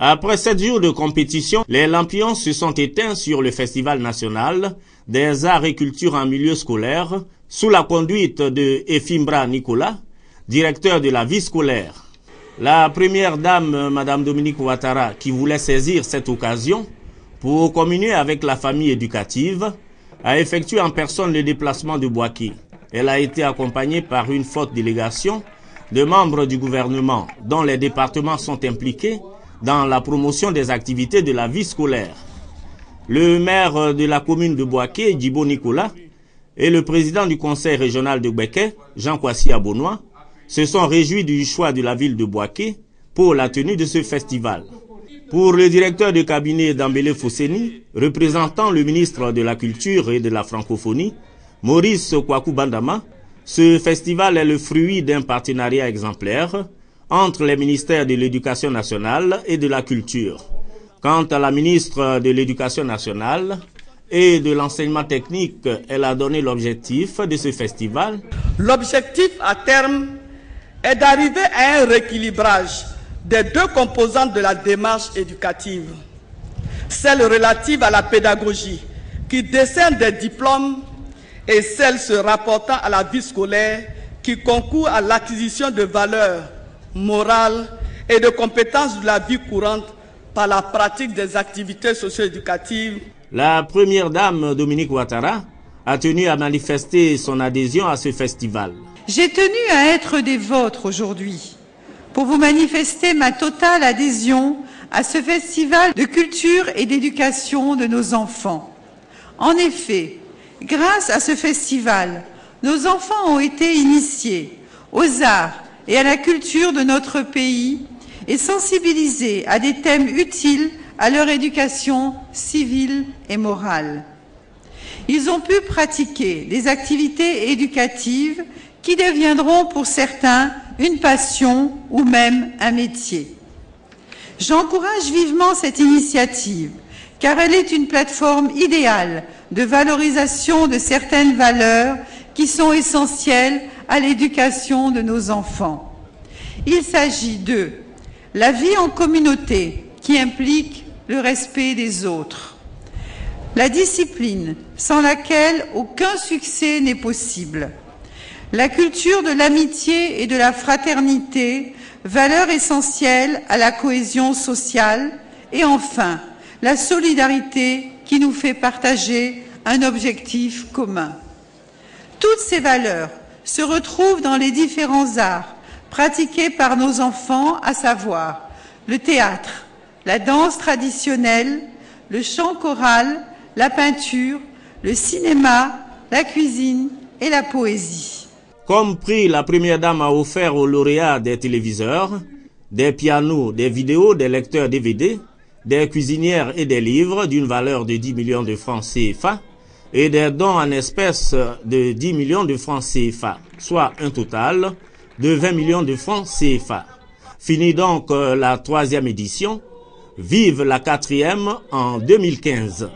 Après 7 jours de compétition, les lampions se sont éteints sur le Festival national des arts et culture en milieu scolaire sous la conduite de Efimbra Nicolas, directeur de la vie scolaire. La première dame, Madame Dominique Ouattara, qui voulait saisir cette occasion pour communier avec la famille éducative, a effectué en personne le déplacement de Bouaké. Elle a été accompagnée par une forte délégation de membres du gouvernement dont les départements sont impliqués dans la promotion des activités de la vie scolaire. Le maire de la commune de Bouaké, Djibo Nicolas, et le président du conseil régional de Bouaké, Jean Kwasi Abonois, se sont réjouis du choix de la ville de Bouaké pour la tenue de ce festival. Pour le directeur de cabinet Dambélé Fosseni, représentant le ministre de la Culture et de la Francophonie, Maurice Kwaku Bandama, ce festival est le fruit d'un partenariat exemplaire entre les ministères de l'Éducation nationale et de la Culture. Quant à la ministre de l'Éducation nationale et de l'enseignement technique, elle a donné l'objectif de ce festival. L'objectif à terme est d'arriver à un rééquilibrage des deux composantes de la démarche éducative. Celle relative à la pédagogie, qui décerne des diplômes, et celle se rapportant à la vie scolaire, qui concourt à l'acquisition de valeurs morales et de compétences de la vie courante par la pratique des activités socio-éducatives. La première dame, Dominique Ouattara, a tenu à manifester son adhésion à ce festival. J'ai tenu à être des vôtres aujourd'hui pour vous manifester ma totale adhésion à ce festival de culture et d'éducation de nos enfants. En effet, grâce à ce festival, nos enfants ont été initiés aux arts et à la culture de notre pays et sensibilisés à des thèmes utiles à leur éducation civile et morale. Ils ont pu pratiquer des activités éducatives qui deviendront pour certains une passion ou même un métier. J'encourage vivement cette initiative car elle est une plateforme idéale de valorisation de certaines valeurs qui sont essentielles à l'éducation de nos enfants. Il s'agit de la vie en communauté qui implique le respect des autres, la discipline sans laquelle aucun succès n'est possible, la culture de l'amitié et de la fraternité, valeur essentielle à la cohésion sociale, et enfin la solidarité qui nous fait partager un objectif commun. Toutes ces valeurs se retrouvent dans les différents arts pratiqués par nos enfants, à savoir le théâtre, la danse traditionnelle, le chant choral, la peinture, le cinéma, la cuisine et la poésie. Comme prix, la première dame a offert aux lauréats des téléviseurs, des pianos, des vidéos, des lecteurs DVD, des cuisinières et des livres d'une valeur de 10 millions de francs CFA et des dons en espèces de 10 millions de francs CFA, soit un total de 20 millions de francs CFA. Fini donc la 3e édition. Vive la 4e en 2015.